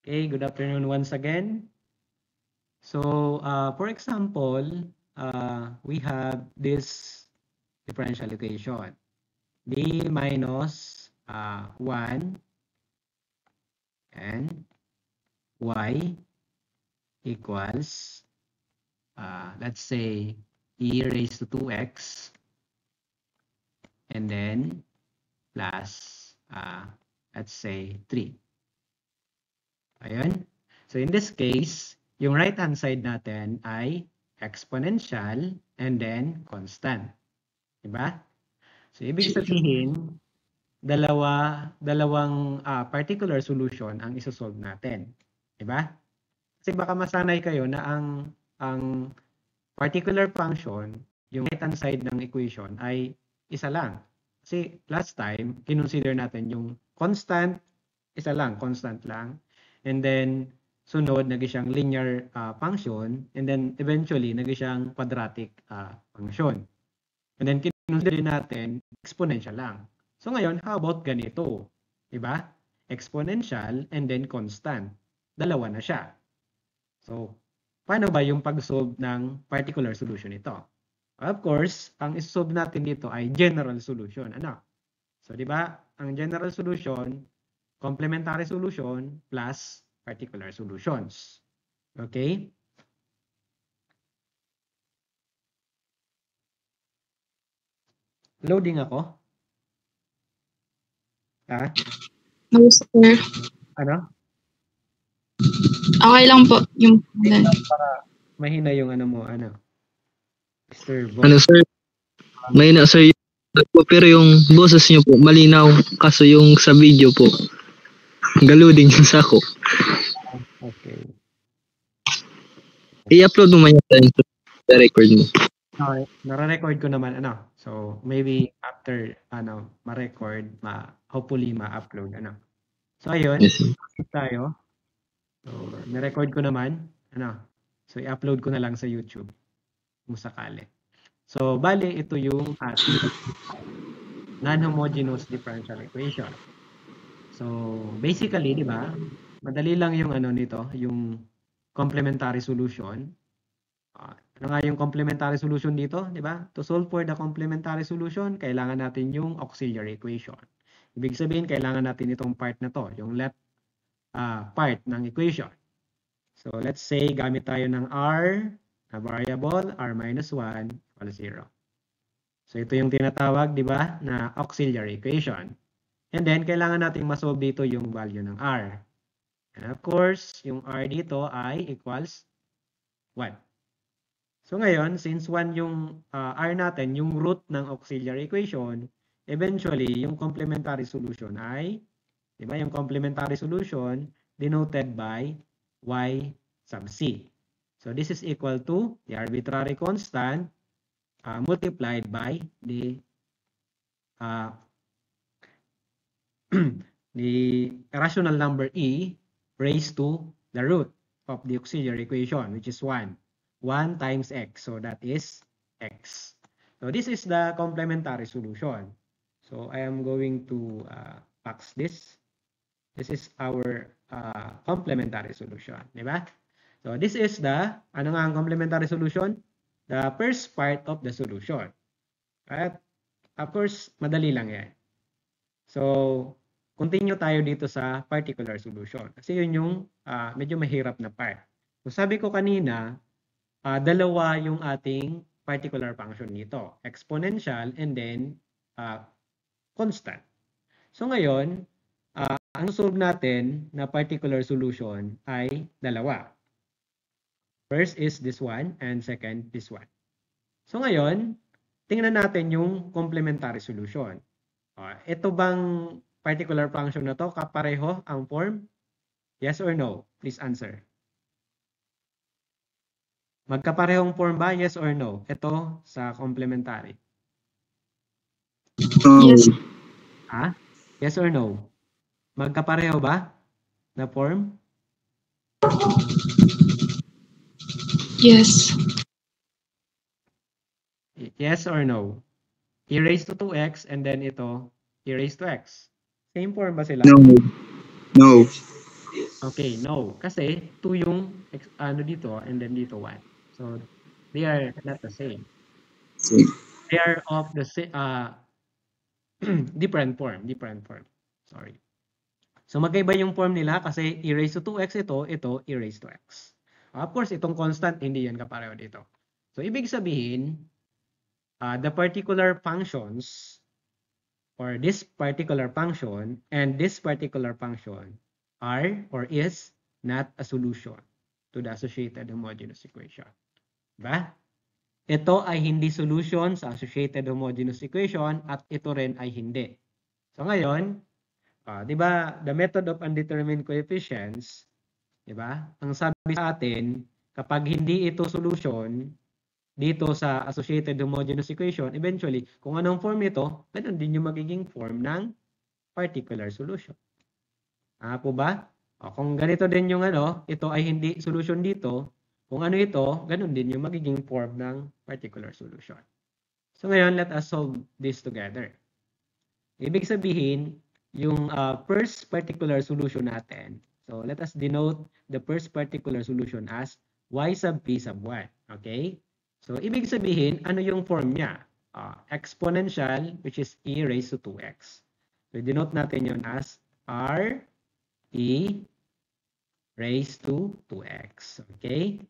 Okay, good afternoon once again. So, for example, we have this differential equation. D minus 1 and y equals, let's say, e raised to 2x and then plus, let's say, 3. Ayun. So in this case, yung right-hand side natin ay exponential and then constant. Diba? So ibig sabihin, dalawang particular solution ang isosolve natin. Diba? Kasi baka masanay kayo na ang particular function, yung right-hand side ng equation ay isa lang. Kasi last time, kinonsider natin yung constant, isa lang, constant lang. And then, sunod, naging siyang linear function. And then, eventually, naging siyang quadratic function. And then, kinonsider natin, exponential lang. So, ngayon, how about ganito? Diba? Exponential and then constant. Dalawa na siya. So, paano ba yung pag-solve ng particular solution ito? Of course, ang isolve natin dito ay general solution. Ano? So, di ba? Ang general solution, complementary solution plus particular solutions. Okay? Loading ako? Ha? No, sir. Ano? Okay lang po. Yung Para mahina yung ano mo, ano? Mr. Ano sir? Mahina sir pero yung boses niyo po malinaw kaso yung sa video po galuding yung sako. Okay. I-upload mo man yan sa record mo. Okay. Nare-record ko naman ano. So maybe after ma-record, hopefully ma-upload ano. So ayun, Yes. tayo. So na-record ko naman ano. So i-upload ko na lang sa YouTube kung sakali. So bale ito yung ating non-homogeneous differential equation. So basically, di ba? Madali lang yung ano nito, yung complementary solution. Ano nga yung complementary solution dito, di ba? To solve for the complementary solution, kailangan natin yung auxiliary equation. Ibig sabihin, kailangan natin itong part na to, yung left part ng equation. So let's say, gamit tayo ng r na variable, r minus 1 equals 0. So ito yung tinatawag, di ba, na auxiliary equation. And then, kailangan nating masolve dito yung value ng r. And of course, yung r dito ay equals 1. So ngayon, since 1 yung r natin, yung root ng auxiliary equation, eventually, yung complementary solution ay, di ba, yung complementary solution denoted by y sub c. So this is equal to the arbitrary constant multiplied by the the rational number e raised to the root of the auxiliary equation, which is 1. 1 times x, so that is x. So this is the complementary solution. So I am going to fax this. This is our complementary solution, di ba? So this is the, ano nga ang complementary solution? The first part of the solution. Right? Of course, madali lang yan. So, continue tayo dito sa particular solution. Kasi yun yung medyo mahirap na part. So, sabi ko kanina, dalawa yung ating particular function nito. Exponential and then constant. So, ngayon, ang solve natin na particular solution ay dalawa. First is this one and second this one. So ngayon, tingnan natin yung complementary solution. Ito bang particular function na to kapareho ang form? Yes or no? Please answer. Magkaparehong form ba? Yes or no? Ito sa complementary. yes. Yes or no? Magkapareho ba na form? Yes. Yes or no? E raised to 2x and then ito, e raised to x. Same form ba sila? No. No. Okay, no. Kasi 2 yung ano dito and then dito 1. So, they are not the same. They are of the different form. Sorry. So, magkaiba yung form nila kasi e raised to 2x ito e raised to x. Of course, itong constant, hindi yan kapareho dito. So, ibig sabihin, the particular functions or this particular function and this particular function are or is not a solution to the associated homogeneous equation. Diba? Ito ay hindi solution sa associated homogeneous equation at ito rin ay hindi. So ngayon, di ba, the method of undetermined coefficients, di ba? Ang sabi sa atin, kapag hindi ito solution dito sa associated homogeneous equation, eventually, kung anong form ito, ganun din yung magiging form ng particular solution. Po ba? Kung ganito din yung ito ay hindi solution dito, kung ano ito, ganun din yung magiging form ng particular solution. So ngayon, let us solve this together. Ibig sabihin, yung first particular solution natin, so let us denote the first particular solution as y sub p sub 1. Okay? So, ibig sabihin, ano yung form niya? Exponential, which is e raised to 2x. So, denote natin yun as r e raised to 2x. Okay?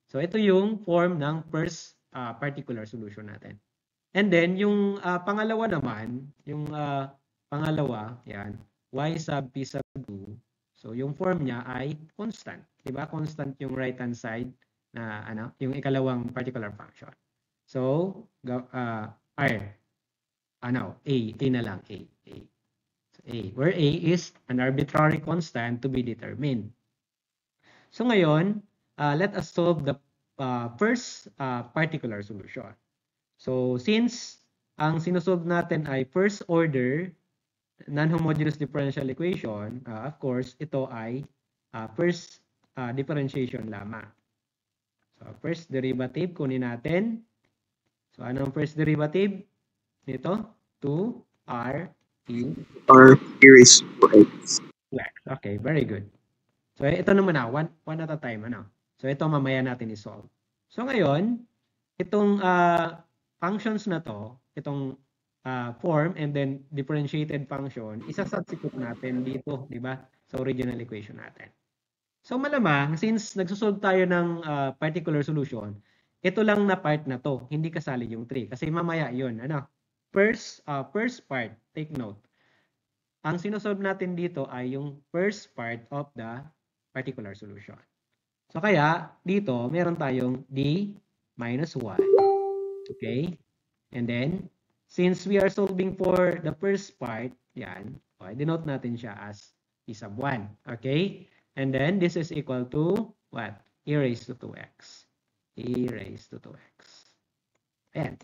So, ito yung form ng first particular solution natin. And then, yung pangalawa naman, yung pangalawa, yan, y sub p sub 2. So, yung form niya ay constant. Diba? Constant yung right-hand side na yung ikalawang particular function. So, A na lang, A. So, A, where A is an arbitrary constant to be determined. So, ngayon, let us solve the first particular solution. So, since ang sinusolve natin ay first order non-homogeneous differential equation, of course, ito ay first differentiation lamang. So, first derivative, kunin natin. So, anong first derivative? Nito, 2r e raised to x. Okay, very good. So, ito naman one at a time. So, ito mamaya natin i-solve. So, ngayon, itong functions na to, itong form and then differentiated function, isa-substitute natin dito, di ba? Sa original equation natin. So malamang, since nagsosolve tayo ng particular solution, ito lang na part na to, hindi kasali yung 3. Kasi mamaya yun, first part, take note. Ang sinosolve natin dito ay yung first part of the particular solution. So kaya, dito, meron tayong d minus 1. Okay? And then, since we are solving for the first part, yan, denote natin siya as e sub 1. Okay? And then, this is equal to what? E raised to 2x. E raised to 2x. Ayan.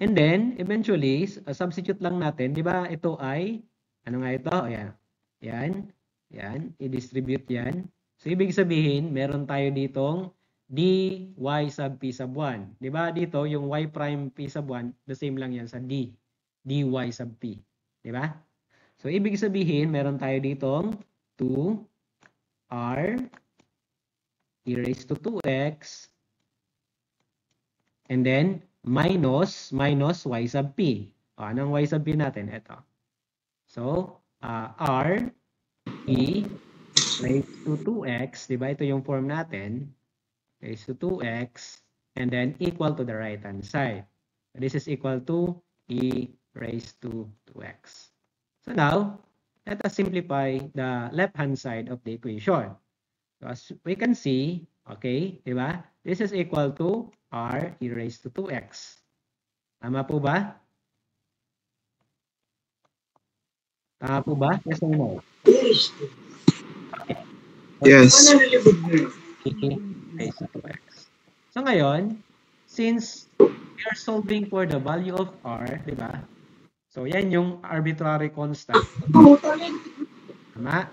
And then, eventually, substitute lang natin. Di ba, ito ay, ano nga ito? Ayan. Yan. Yan. I-distribute yan. So, ibig sabihin, meron tayo ditong dy sub p sub 1. Di ba, dito, yung y prime p sub 1, the same lang yan sa dy sub p. Di ba? So, ibig sabihin, meron tayo ditong 2r e raised to 2x and then minus y sub p. Anong y sub p natin? Ito. So, r e raised to 2x, di ba? Ito yung form natin. Raised to 2x and then equal to the right-hand side. So, this is equal to e raised to 2x. So, now, let us simplify the left-hand side of the equation. So, as we can see, okay, di ba? This is equal to r e raised to 2x. Tama po ba? Tama po ba? Yes or no? Okay. Yes. E raised to 2x. So, ngayon, since we are solving for the value of r, di ba? So, yan yung arbitrary constant. Tama?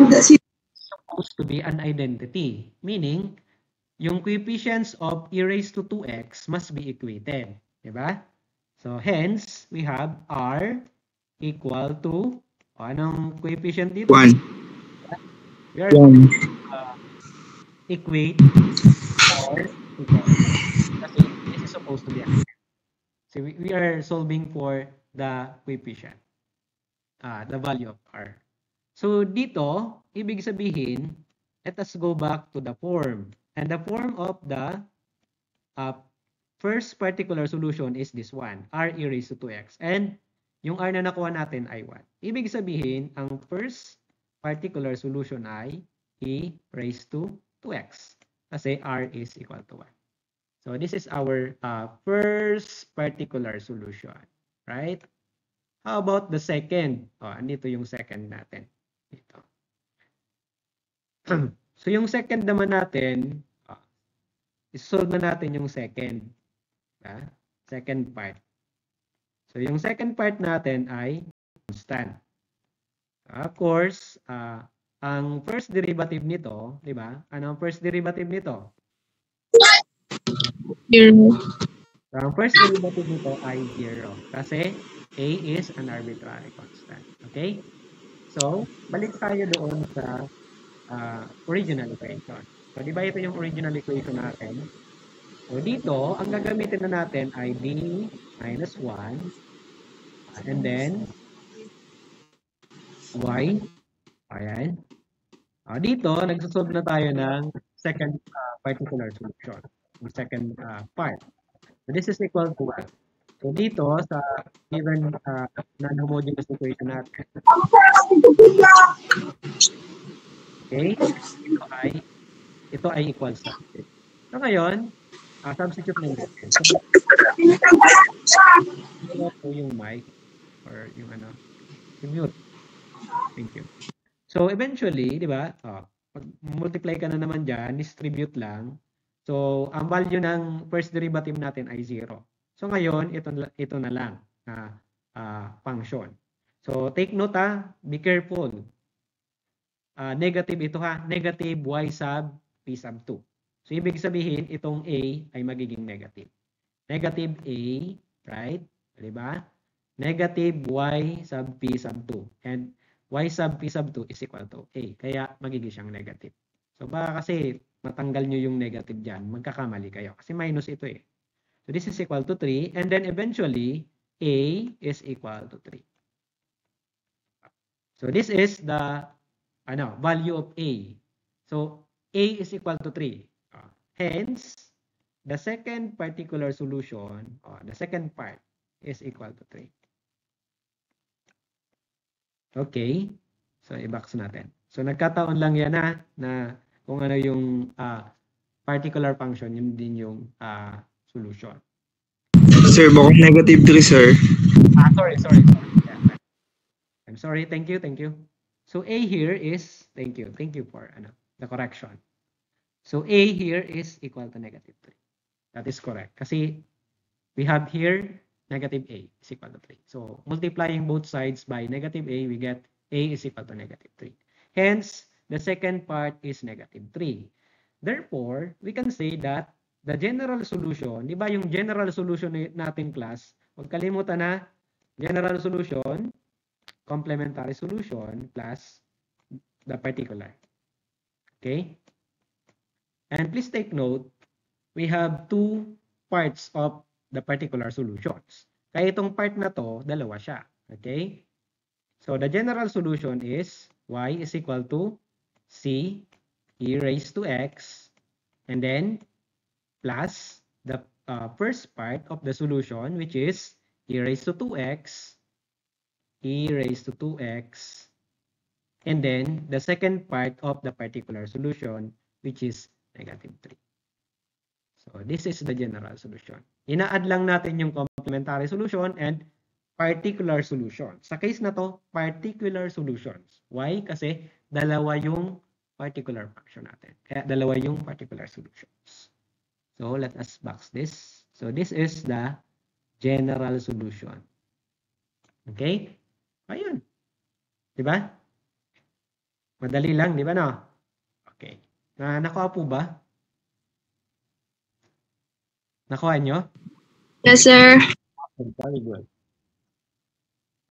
Supposed to be an identity. Meaning, yung coefficients of e raised to 2x must be equated. Diba? So, hence, we have r equal to, anong coefficient dito? 1. We are equate or equal. Kasi this is supposed to be a. So we are solving for the coefficient, the value of r. So dito, ibig sabihin, let us go back to the form. And the form of the first particular solution is this one, r e raised to 2x. And yung r na nakuha natin ay 1. Ibig sabihin, ang first particular solution ay e raised to 2x. Kasi r is equal to 1. So this is our first particular solution. Right? How about the second? Andito yung second natin. Dito. So yung second naman natin, isolve na natin yung second. Second part. So yung second part natin ay constant. Of course, ang first derivative nito, di ba? Ano ang first derivative nito? 0. So ang first derivative nito ay 0 kasi a is an arbitrary constant. Okay? So, balik tayo doon sa original equation. So, di ba ito yung original equation natin? So, dito, ang gagamitin na natin ay b minus 1 and then y. Ayan. Dito, nagsasolve na tayo ng second particular solution. Yung second part. So, this is equal to 1. So, dito, sa given non-homogeneous equation natin, okay, ito ay equals to. So, ngayon, substitute na natin. So, yung mic or yung yung mute. Thank you. So, eventually, di ba, multiply ka na naman dyan, distribute lang. So, ang value ng first derivative natin ay 0. So, ngayon, ito na lang function. So, take note be careful. Negative ito negative y sub p sub 2. So, ibig sabihin, itong a ay magiging negative. Negative a, right? Diba? Negative y sub p sub 2. And y sub p sub 2 is equal to a. Kaya, magiging siyang negative. So, baka kasi matanggal nyo yung negative dyan, magkakamali kayo. Kasi minus ito eh. So, this is equal to 3. And then, eventually, a is equal to 3. So, this is the value of a. So, a is equal to 3. Hence, the second particular solution, the second part, is equal to 3. Okay. So, i-box natin. So, nagkataon lang yan na kung ano yung particular function, yun din yung solution. Sir, bakong negative 3, sir. Sorry. Yeah. I'm sorry. Thank you. So, a here is, thank you for the correction. So, a here is equal to negative 3. That is correct. Kasi we have here negative a is equal to 3. So, multiplying both sides by negative a, we get a is equal to negative 3. Hence, the second part is negative 3. Therefore, we can say that the general solution, di ba yung general solution natin class, huwag kalimutan na general solution, complementary solution, plus the particular. Okay? And please take note, we have two parts of the particular solutions. Kaya itong part na to, dalawa siya. Okay? So, the general solution is y is equal to c e raised to x and then plus the first part of the solution, which is e raised to 2x, and then the second part of the particular solution, which is negative 3. So, this is the general solution. Ina-add lang natin yung complementary solution and particular solution. Sa case na to, particular solutions. Why? Kasi dalawa yung particular function natin. Kaya dalawa yung particular solutions. So, let us box this. So, this is the general solution. Okay? Ayun. Diba? Madali lang, diba no? Okay. Nakuha po ba? Nakuha nyo? Yes, sir. Very good.